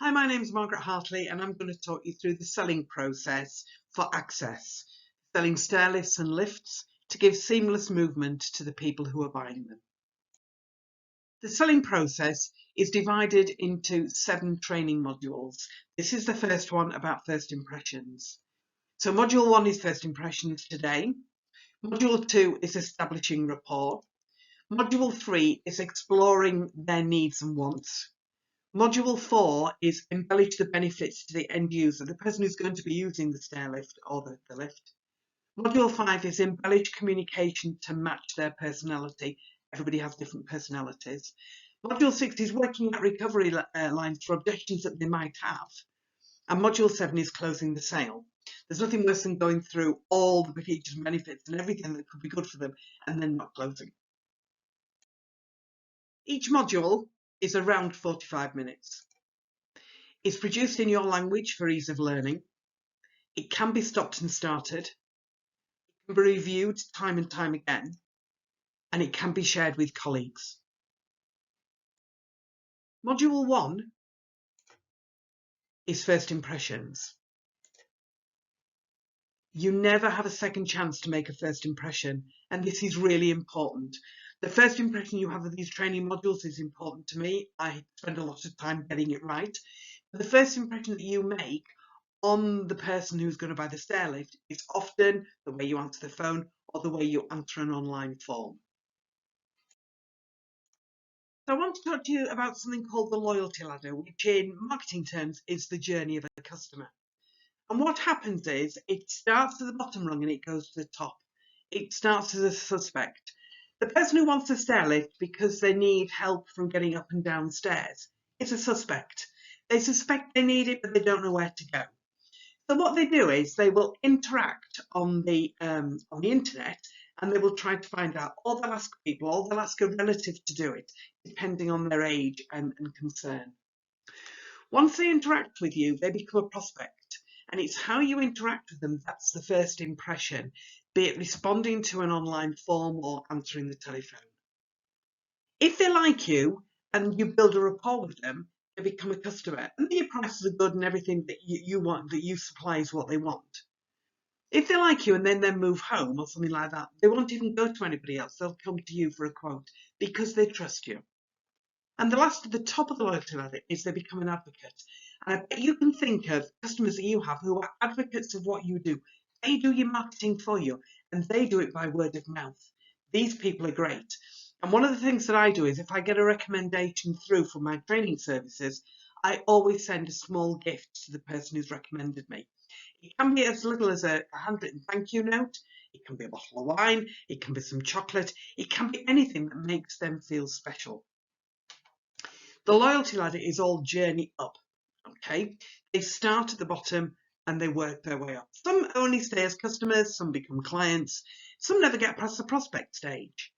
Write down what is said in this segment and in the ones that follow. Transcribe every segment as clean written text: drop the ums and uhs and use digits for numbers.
Hi, my name's Margaret Hartley and I'm going to talk you through the selling process for access, selling stair lifts and lifts to give seamless movement to the people who are buying them. The selling process is divided into 7 training modules. This is the first one about first impressions. So module 1 is first impressions today. Module 2 is establishing rapport. Module 3 is exploring their needs and wants. Module 4 is embellish the benefits to the end user, the person who's going to be using the stair lift or the lift. Module 5 is embellish communication to match their personality. Everybody has different personalities. Module 6 is working out recovery lines for objections that they might have. And Module 7 is closing the sale. There's nothing worse than going through all the features and benefits and everything that could be good for them and then not closing. Each module is around 45 minutes. It's produced in your language for ease of learning. It can be stopped and started. It can be reviewed time and time again. And it can be shared with colleagues. Module 1 is first impressions. You never have a second chance to make a first impression, and this is really important. The first impression you have of these training modules is important to me. I spend a lot of time getting it right. But the first impression that you make on the person who's going to buy the stair lift is often the way you answer the phone or the way you answer an online form. So I want to talk to you about something called the loyalty ladder, which in marketing terms is the journey of a customer. And what happens is it starts at the bottom rung and it goes to the top. It starts as a suspect. The person who wants a stair lift because they need help from getting up and down stairs is a suspect. They suspect they need it, but they don't know where to go. So what they do is they will interact on the internet and they will try to find out, or they'll ask people, or they'll ask a relative to do it, depending on their age and concern. Once they interact with you, they become a prospect. And it's how you interact with them that's the first impression, be it responding to an online form or answering the telephone. If they like you and you build a rapport with them, they become a customer. And your prices are good and everything that you want, that you supply is what they want. If they like you and then move home or something like that, they won't even go to anybody else. They'll come to you for a quote because they trust you. And the last at the top of the loyalty ladder is they become an advocate. And I bet you can think of customers that you have who are advocates of what you do. They do your marketing for you and they do it by word of mouth. These people are great. And one of the things that I do is if I get a recommendation through from my training services, I always send a small gift to the person who's recommended me. It can be as little as a handwritten thank you note. It can be a bottle of wine. It can be some chocolate. It can be anything that makes them feel special. The loyalty ladder is all journey up, okay? They start at the bottom and they work their way up. Some only stay as customers, some become clients, some never get past the prospect stage.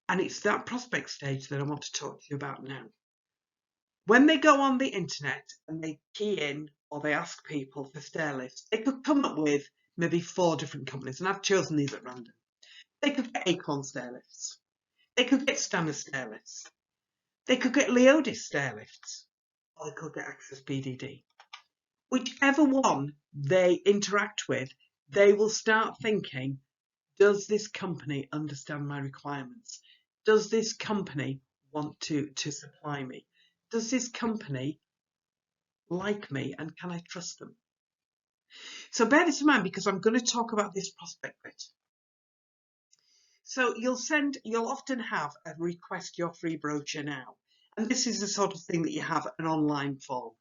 And it's that prospect stage that I want to talk to you about now. When they go on the internet and they key in or they ask people for stair lifts, they could come up with maybe 4 different companies, and I've chosen these at random. They could get Acorn stair lifts. They could get Stanner stair lifts. They could get Leodis stair lifts, or they could get Access BDD. Whichever one they interact with, they will start thinking, does this company understand my requirements? Does this company want to supply me? Does this company like me and can I trust them? So bear this in mind because I'm going to talk about this prospect bit. So you'll often have a request your free brochure now. And this is the sort of thing that you have an online form.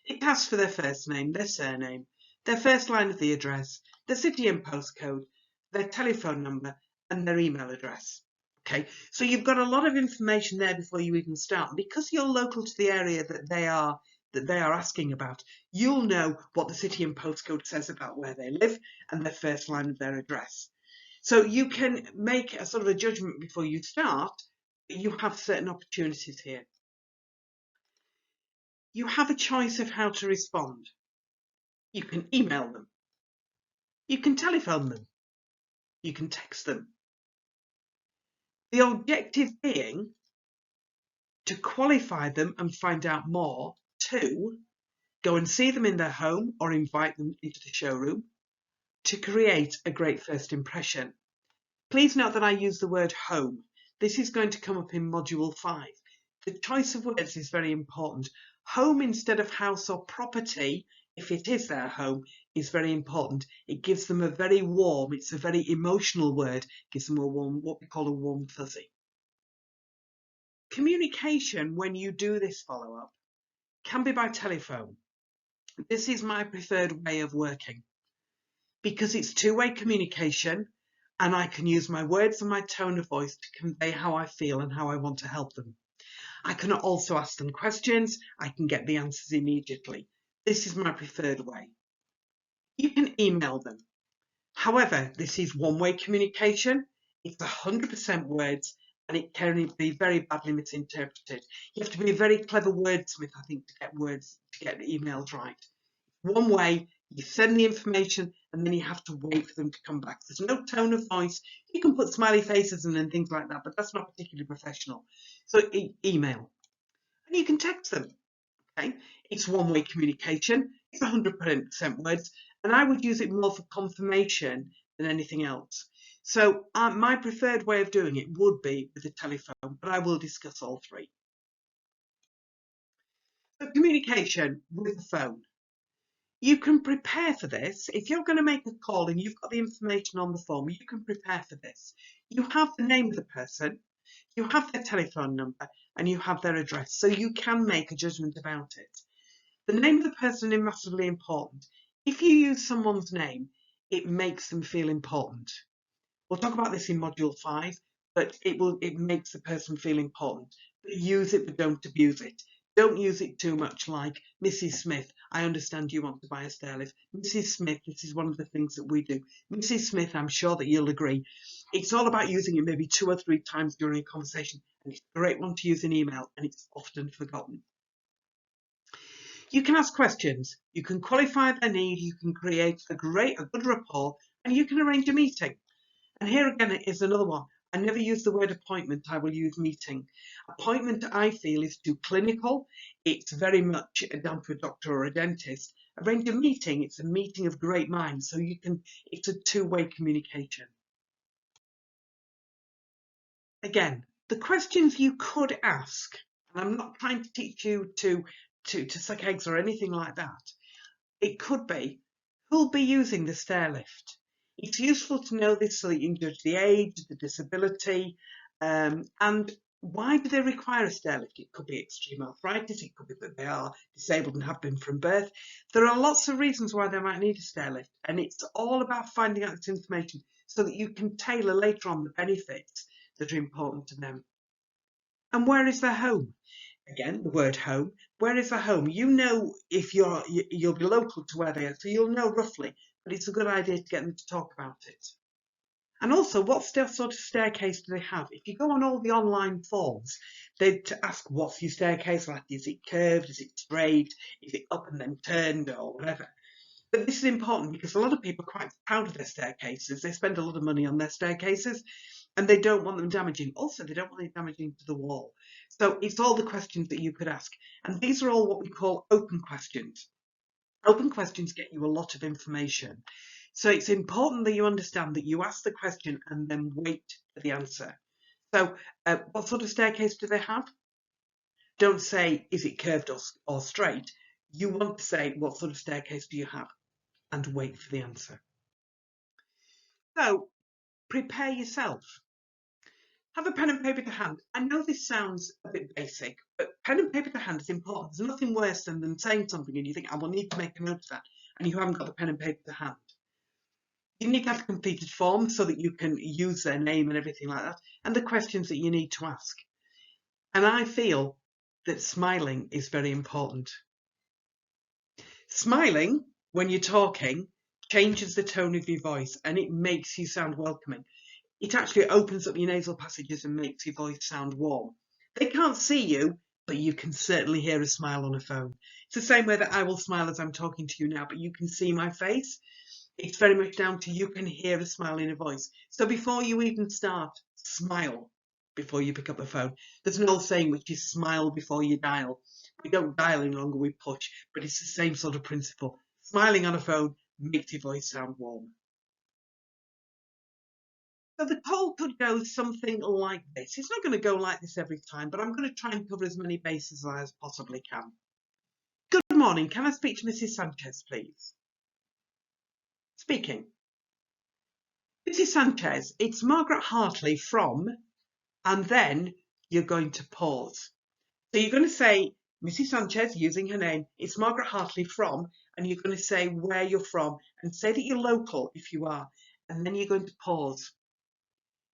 It asks for their first name, their surname, their first line of the address, their city and postcode, their telephone number, and their email address. Okay, so you've got a lot of information there before you even start. Because you're local to the area that they are asking about, you'll know what the city and postcode says about where they live and their first line of their address. So you can make a sort of a judgment before you start, but you have certain opportunities here. You have a choice of how to respond. You can email them. You can telephone them. You can text them. The objective being to qualify them and find out more 2, go and see them in their home or invite them into the showroom to create a great first impression. Please note that I use the word home. This is going to come up in module 5. The choice of words is very important. Home instead of house or property, if it is their home, is very important. It gives them a very warm, it's a very emotional word, gives them a warm, what we call a warm fuzzy. Communication, when you do this follow-up, can be by telephone. This is my preferred way of working because it's two-way communication and I can use my words and my tone of voice to convey how I feel and how I want to help them. I can also ask them questions. I can get the answers immediately. This is my preferred way. You can email them. However, this is one-way communication. It's 100% words and it can be very badly misinterpreted. You have to be a very clever wordsmith, I think, to get the emails right. One way, you send the information and then you have to wait for them to come back. There's no tone of voice. You can put smiley faces and things like that, but that's not particularly professional. So email. And you can text them. Okay? It's one-way communication. It's 100% words. And I would use it more for confirmation than anything else. So my preferred way of doing it would be with the telephone, but I will discuss all three. So communication with the phone. You can prepare for this. If you're going to make a call and you've got the information on the phone, you can prepare for this. You have the name of the person, you have their telephone number, and you have their address, so you can make a judgment about it. The name of the person is massively important. If you use someone's name, it makes them feel important. We'll talk about this in module 5, but it makes the person feel important. But use it, but don't abuse it. Don't use it too much, like Mrs. Smith, I understand you want to buy a stairlift. Mrs. Smith, this is one of the things that we do. Mrs. Smith, I'm sure that you'll agree. It's all about using it maybe 2 or 3 times during a conversation, and it's a great one to use in email, and it's often forgotten. You can ask questions, you can qualify their need, you can create a good rapport, and you can arrange a meeting. And here again is another one. I never use the word appointment, I will use meeting. Appointment, I feel, is too clinical. It's very much down to a doctor or a dentist. Arrange a meeting, it's a meeting of great minds, so it's a two-way communication. Again, the questions you could ask, and I'm not trying to teach you to suck eggs or anything like that. It could be, who'll be using the stairlift? It's useful to know this so that you can judge the age, the disability, and why do they require a stairlift? It could be extreme arthritis, it could be that they are disabled and have been from birth. There are lots of reasons why they might need a stairlift, and it's all about finding out this information so that you can tailor later on the benefits that are important to them. And where is their home? Again, the word home. Where is their home? You know, if you'll be local to where they are, so you'll know roughly, but it's a good idea to get them to talk about it. And also, what sort of staircase do they have? If you go on all the online forms, they ask, what's your staircase like? Is it curved? Is it straight? Is it up and then turned or whatever? But this is important because a lot of people are quite proud of their staircases. They spend a lot of money on their staircases and they don't want them damaging. Also, they don't want them damaging to the wall. So it's all the questions that you could ask. And these are all what we call open questions. Open questions get you a lot of information. So it's important that you understand that you ask the question and then wait for the answer. So what sort of staircase do they have? Don't say, is it curved or straight? You want to say, what sort of staircase do you have? And wait for the answer. So prepare yourself. Have a pen and paper to hand. I know this sounds a bit basic, but pen and paper to hand is important. There's nothing worse than saying something and you think, I will need to make a note of that, and you haven't got the pen and paper to hand. You need to have a completed form so that you can use their name and everything like that, and the questions that you need to ask. And I feel that smiling is very important. Smiling, when you're talking, changes the tone of your voice and it makes you sound welcoming. It actually opens up your nasal passages and makes your voice sound warm. They can't see you, but you can certainly hear a smile on a phone. It's the same way that I will smile as I'm talking to you now, but you can see my face. It's very much down to you can hear a smile in a voice. So before you even start, smile before you pick up the phone. There's an old saying which is smile before you dial. We don't dial any longer, we push, but it's the same sort of principle. Smiling on a phone makes your voice sound warm. So the call could go something like this. It's not going to go like this every time, but I'm going to try and cover as many bases as I possibly can. Good morning. Can I speak to Mrs. Sanchez, please? Speaking. Mrs. Sanchez, it's Margaret Hartley from, and then you're going to pause. So you're going to say, Mrs. Sanchez, using her name, it's Margaret Hartley from, and you're going to say where you're from, and say that you're local if you are, and then you're going to pause.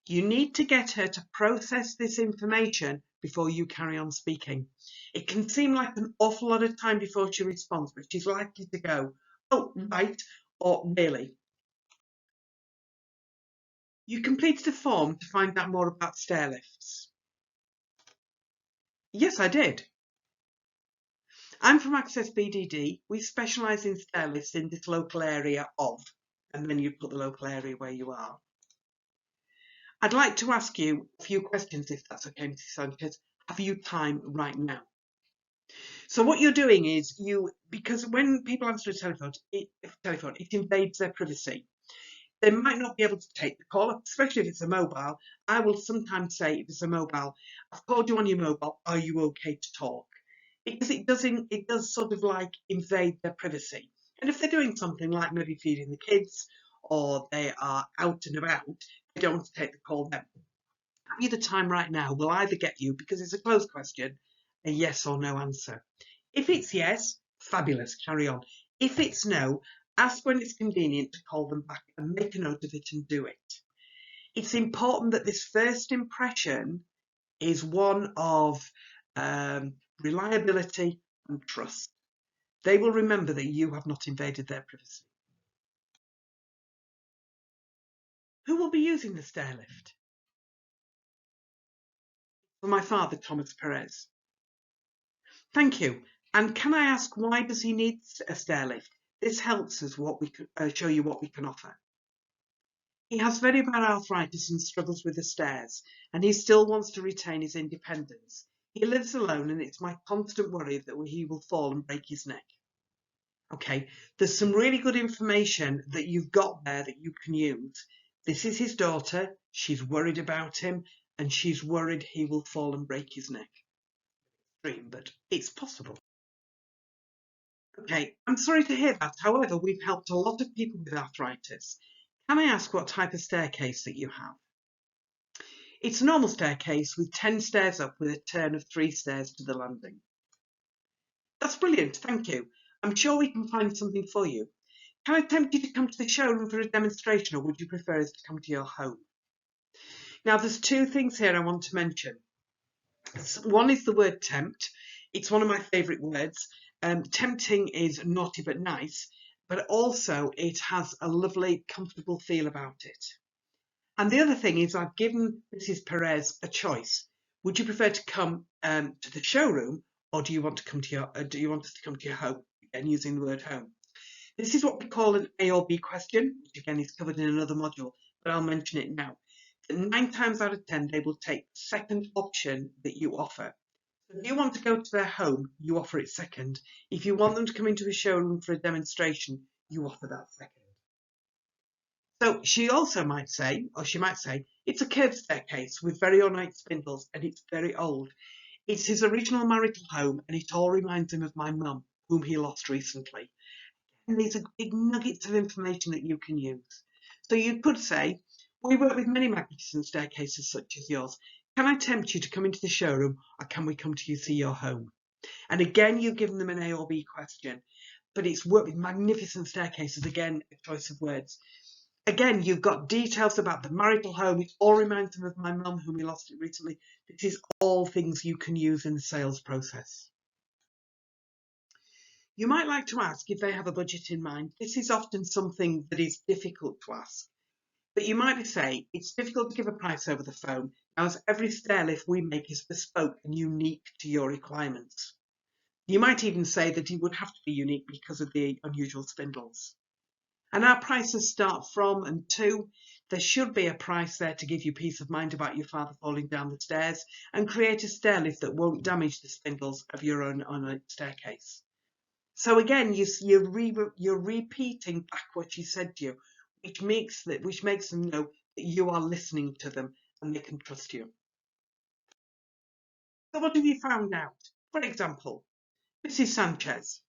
You need to get her to process this information before you carry on speaking. It can seem like an awful lot of time before she responds, but she's likely to go, oh, right, or really. You completed a form to find out more about stair lifts. Yes, I did. I'm from Access BDD. We specialise in stair lifts in this local area of, and then you put the local area where you are. I'd like to ask you a few questions, if that's okay, Mrs. Sanchez. Have you time right now? So what you're doing is because when people answer a telephone, it invades their privacy. They might not be able to take the call, especially if it's a mobile. I will sometimes say, if it's a mobile, I've called you on your mobile, are you okay to talk? Because it does sort of like invade their privacy. And if they're doing something like maybe feeding the kids, or they are out and about, they don't want to take the call then. Have you the time right now? Will either get you, because it's a closed question, a yes or no answer. If it's yes, fabulous, carry on. If it's no, ask when it's convenient to call them back and make a note of it and do it. It's important that this first impression is one of reliability and trust. They will remember that you have not invaded their privacy. Who will be using the stair lift? For my father, Thomas Perez. Thank you. And can I ask, why does he need a stair lift? This helps us show you what we can offer. He has very bad arthritis and struggles with the stairs, and he still wants to retain his independence. He lives alone, and it's my constant worry that he will fall and break his neck. Okay, there's some really good information that you've got there that you can use. This is his daughter. She's worried about him, and she's worried he will fall and break his neck. Extreme, but it's possible. Okay, I'm sorry to hear that. However, we've helped a lot of people with arthritis. Can I ask what type of staircase that you have? It's a normal staircase with 10 stairs up with a turn of 3 stairs to the landing. That's brilliant, thank you. I'm sure we can find something for you. Can I tempt you to come to the showroom for a demonstration, or would you prefer us to come to your home? Now, there's two things here I want to mention. One is the word tempt. It's one of my favourite words. Tempting is naughty but nice, but also it has a lovely, comfortable feel about it. And the other thing is, I've given Mrs. Perez a choice. Would you prefer to come to the showroom, or do you want to come to do you want us to come to your home? Again, using the word home. This is what we call an A or B question, which again is covered in another module, but I'll mention it now. 9 times out of 10, they will take the second option that you offer. So if you want to go to their home, you offer it second. If you want them to come into a showroom for a demonstration, you offer that second. So she also might say, or she might say, it's a curved staircase with very ornate spindles, and it's very old. It's his original marital home, and it all reminds him of my mum, whom he lost recently. And these are big nuggets of information that you can use. So you could say, we work with many magnificent staircases such as yours. Can I tempt you to come into the showroom, or can we come to you see your home? And again, you've given them an A or B question, but it's work with magnificent staircases, again, a choice of words. Again, you've got details about the marital home. It all reminds them of my mum, whom we lost recently. This is all things you can use in the sales process. You might like to ask if they have a budget in mind. This is often something that is difficult to ask. But you might say, it's difficult to give a price over the phone, as every stair lift we make is bespoke and unique to your requirements. You might even say that it would have to be unique because of the unusual spindles. And our prices start from and to. There should be a price there to give you peace of mind about your father falling down the stairs, and create a stair lift that won't damage the spindles of your own on a staircase. So again, you're repeating back what she said to you, which makes them know that you are listening to them and they can trust you. So what have you found out? For example, Mrs. Sanchez,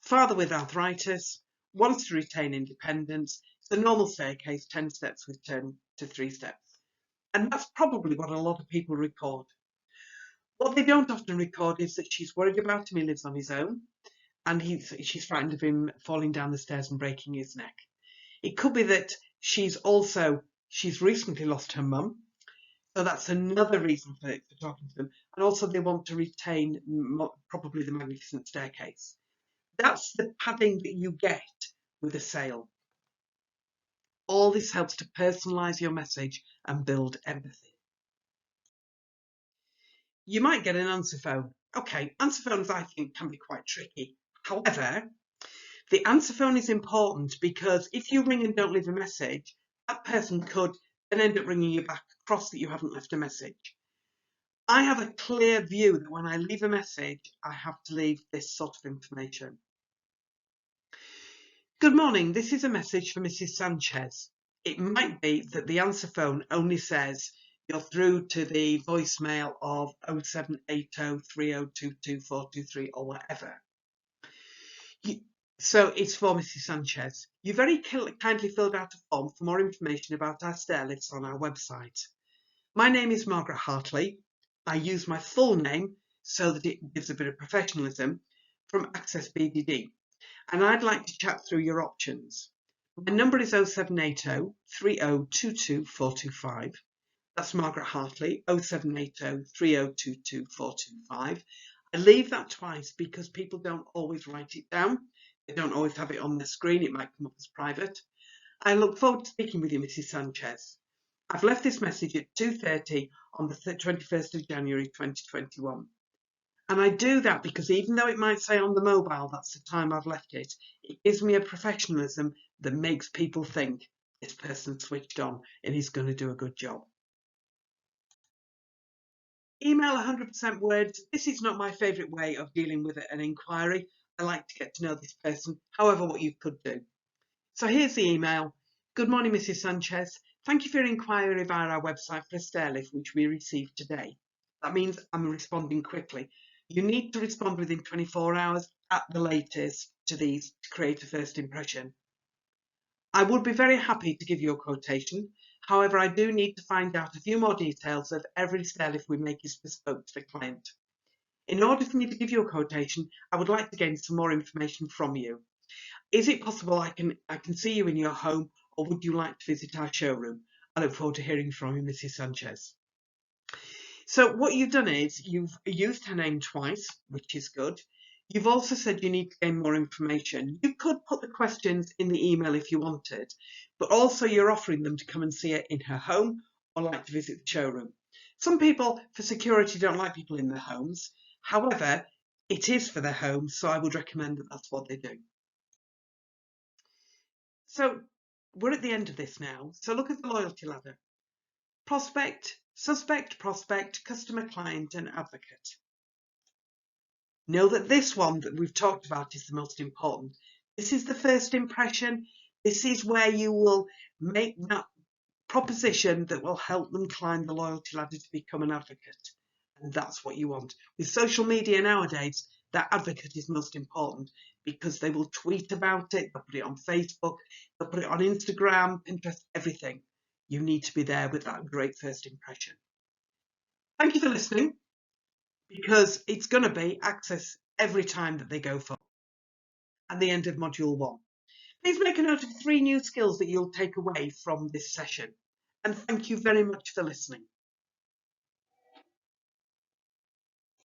father with arthritis, wants to retain independence. It's a normal staircase, 10 steps with turn to 3 steps. And that's probably what a lot of people record. What they don't often record is that she's worried about him, he lives on his own, and she's frightened of him falling down the stairs and breaking his neck. It could be that she's recently lost her mum, so that's another reason for talking to them. And also they want to retain probably the magnificent staircase. That's the padding that you get with a sale. All this helps to personalise your message and build empathy. You might get an answer phone. Okay, answer phones I think can be quite tricky. However, the answer phone is important because if you ring and don't leave a message, that person could then end up ringing you back across that you haven't left a message. I have a clear view that when I leave a message, I have to leave this sort of information. Good morning, this is a message for Mrs. Sanchez. It might be that the answer phone only says you're through to the voicemail of 0780 3022 423 or whatever. So it's for Mrs. Sanchez. You very kindly filled out a form for more information about our stair lifts on our website. My name is Margaret Hartley. I use my full name so that it gives a bit of professionalism, from Access BDD, and I'd like to chat through your options. My number is 0780 3022 425. That's Margaret Hartley, 0780 3022 425. I leave that twice because people don't always write it down. They don't always have it on their screen. It might come up as private. I look forward to speaking with you, Mrs. Sanchez. I've left this message at 2:30 on the 21st of January 2021. And I do that because even though it might say on the mobile that's the time I've left it, it gives me a professionalism that makes people think this person's switched on and is going to do a good job. Email 100% words. This is not my favourite way of dealing with an inquiry. I like to get to know this person, however what you could do. So here's the email. Good morning, Mrs. Sanchez. Thank you for your inquiry via our website for a stair lift, which we received today. That means I'm responding quickly. You need to respond within 24 hours at the latest to these to create a first impression. I would be very happy to give you a quotation. However, I do need to find out a few more details of every stair lift we make is bespoke to the client. In order for me to give you a quotation, I would like to gain some more information from you. Is it possible I can see you in your home, or would you like to visit our showroom? I look forward to hearing from you, Mrs. Sanchez. So what you've done is you've used her name twice, which is good. You've also said you need to gain more information. You could put the questions in the email if you wanted, but also you're offering them to come and see her in her home or like to visit the showroom. Some people, for security, don't like people in their homes. However, it is for their homes, so I would recommend that that's what they do. So we're at the end of this now. So look at the loyalty ladder. Prospect, suspect, prospect, customer, client, and advocate. Know that this one that we've talked about is the most important. This is the first impression. This is where you will make that proposition that will help them climb the loyalty ladder to become an advocate. And that's what you want. With social media nowadays, that advocate is most important because they will tweet about it, they'll put it on Facebook, they'll put it on Instagram, Pinterest, everything. You need to be there with that great first impression. Thank you for listening, because it's going to be access every time that they go for at the end of module 1. Please make a note of 3 new skills that you'll take away from this session. And thank you very much for listening.